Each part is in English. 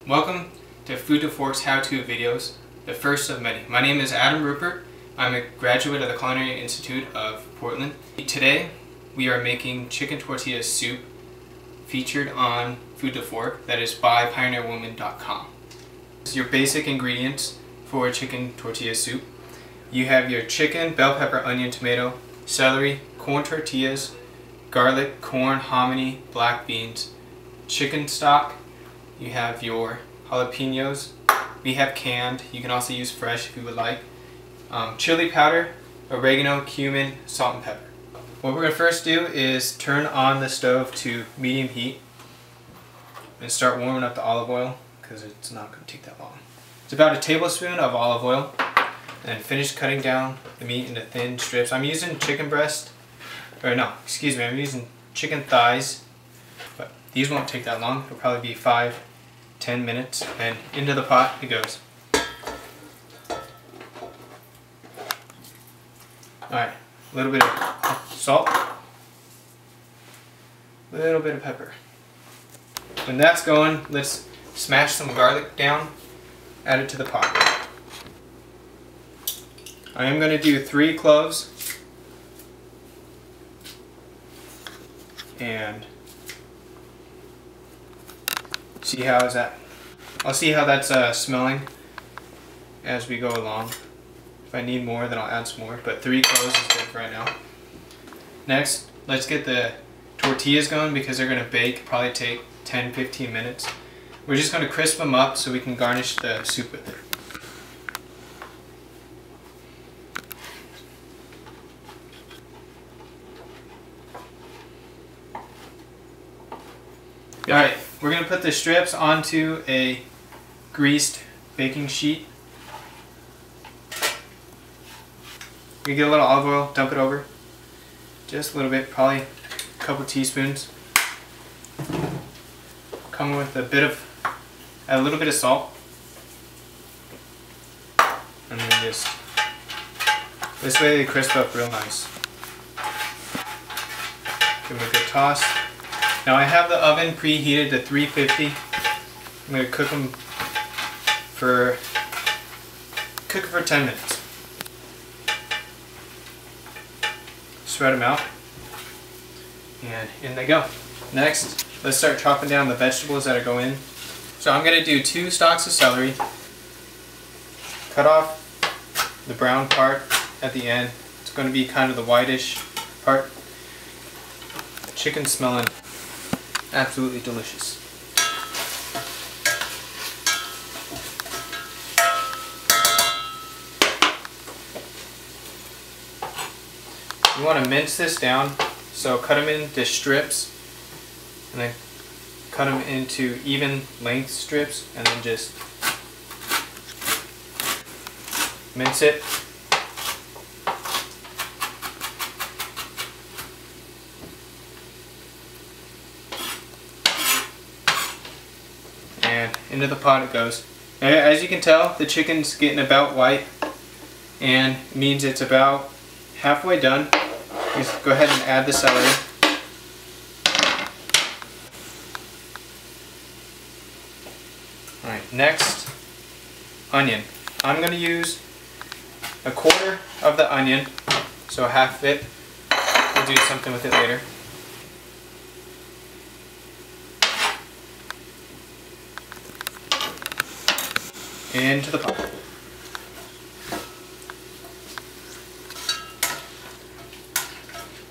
Welcome to Food2Fork's how-to videos, the first of many. My name is Adam Ruppert. I'm a graduate of the Culinary Institute of Portland. Today we are making chicken tortilla soup featured on Food2Fork, that is by pioneerwoman.com. This is your basic ingredients for chicken tortilla soup. You have your chicken, bell pepper, onion, tomato, celery, corn tortillas, garlic, corn, hominy, black beans, chicken stock. You have your jalapenos. We have canned. You can also use fresh if you would like. Chili powder, oregano, cumin, salt, and pepper. What we're going to first do is turn on the stove to medium heat and start warming up the olive oil because it's not going to take that long. It's about a tablespoon of olive oil, and finish cutting down the meat into thin strips. I'm using chicken breast, or no, excuse me, I'm using chicken thighs, but these won't take that long. It'll probably be 5-10 minutes, and into the pot it goes. Alright, a little bit of salt, a little bit of pepper. When that's going, let's smash some garlic down, add it to the pot. I am going to do 3 cloves and see how is that. I'll see how that's smelling as we go along. If I need more, then I'll add some more, but 3 cloves is good for right now. Next, let's get the tortillas going because they're going to bake, probably take 10-15 minutes. We're just going to crisp them up so we can garnish the soup with it. Alright, we're going to put the strips onto a greased baking sheet. We get a little olive oil, dump it over. Just a little bit, probably a couple teaspoons. Come with a little bit of salt. And then just, this way they crisp up real nice. Give them a good toss. Now I have the oven preheated to 350. I'm going to cook for 10 minutes. Spread them out, and in they go. Next, let's start chopping down the vegetables that are going in. So I'm going to do 2 stalks of celery. Cut off the brown part at the end. It's going to be kind of the whitish part. Chicken's smelling absolutely delicious. You want to mince this down, so cut them into strips and then cut them into even length strips and then just mince it. And into the pot it goes. And as you can tell, the chicken's getting about white, and means it's about halfway done. Just go ahead and add the celery. Alright, next, onion. I'm going to use a quarter of the onion, so half of it. We'll do something with it later. Into the pot.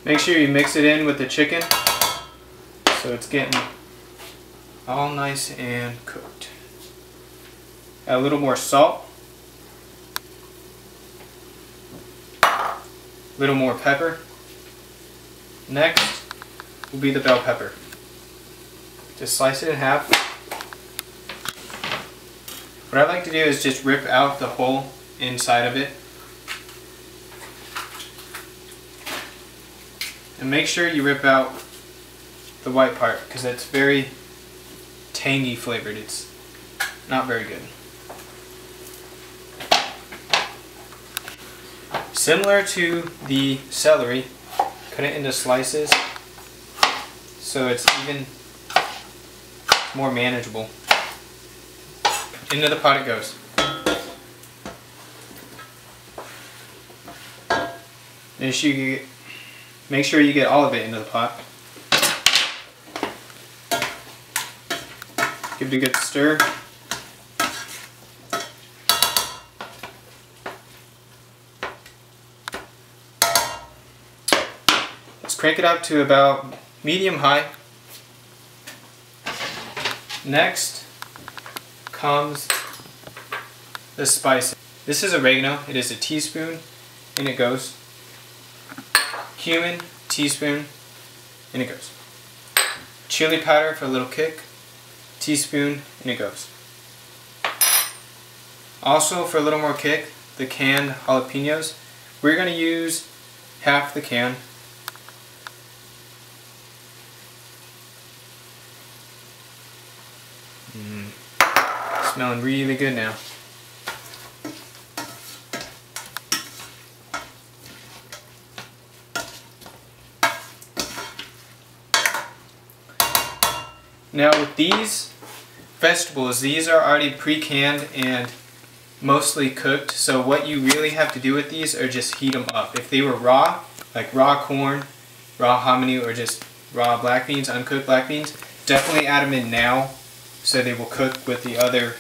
Make sure you mix it in with the chicken so it's getting all nice and cooked. Add a little more salt, a little more pepper. Next will be the bell pepper. Just slice it in half. What I like to do is just rip out the whole inside of it. And make sure you rip out the white part because it's very tangy flavored. It's not very good. Similar to the celery, cut it into slices so it's even more manageable. Into the pot it goes. Make sure you get all of it into the pot. Give it a good stir. Let's crank it up to about medium-high. Next comes the spice. This is oregano. It is a teaspoon, and it goes. Cumin, teaspoon, and it goes. Chili powder for a little kick, teaspoon, and it goes. Also, for a little more kick, the canned jalapenos. We're going to use half the can. Smelling really good now. Now with these vegetables, these are already pre-canned and mostly cooked, so what you really have to do with these are just heat them up. If they were raw, like raw corn, raw hominy, or just raw black beans, uncooked black beans, definitely add them in now so they will cook with the other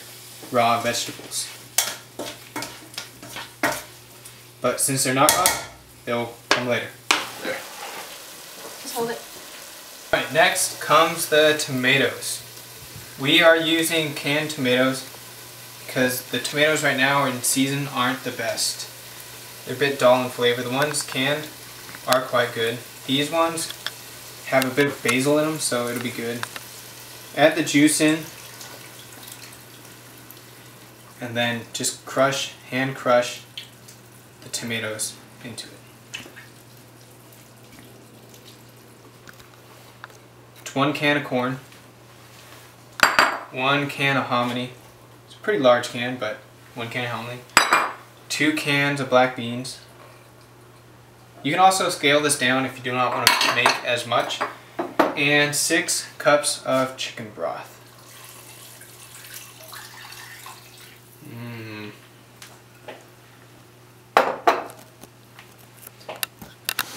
raw vegetables. But since they're not raw, they'll come later. There. Just hold it. Alright, next comes the tomatoes. We are using canned tomatoes because the tomatoes right now in season aren't the best. They're a bit dull in flavor. The ones canned are quite good. These ones have a bit of basil in them, so it'll be good. Add the juice in, and then just hand crush the tomatoes into it. 1 can of corn, 1 can of hominy. It's a pretty large can, but 1 can of hominy. 2 cans of black beans. You can also scale this down if you do not want to make as much. And 6 cups of chicken broth.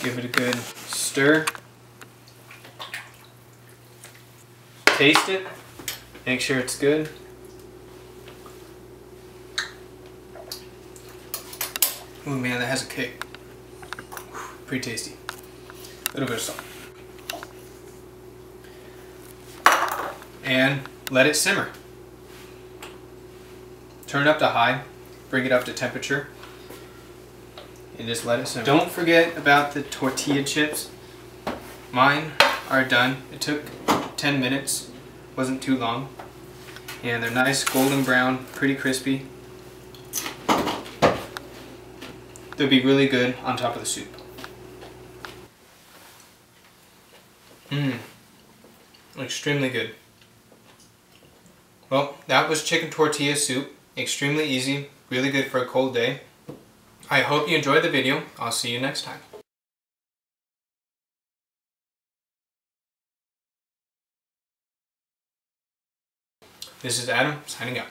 Give it a good stir. Taste it. Make sure it's good. Ooh man, that has a kick. Pretty tasty. A little bit of salt. And let it simmer. Turn it up to high. Bring it up to temperature. And just let it simmer. Don't forget about the tortilla chips. Mine are done. It took 10 minutes. Wasn't too long. And they're nice golden brown, pretty crispy. They'll be really good on top of the soup. Extremely good. Well, that was chicken tortilla soup. Extremely easy, really good for a cold day. I hope you enjoyed the video. I'll see you next time. This is Adam, signing out.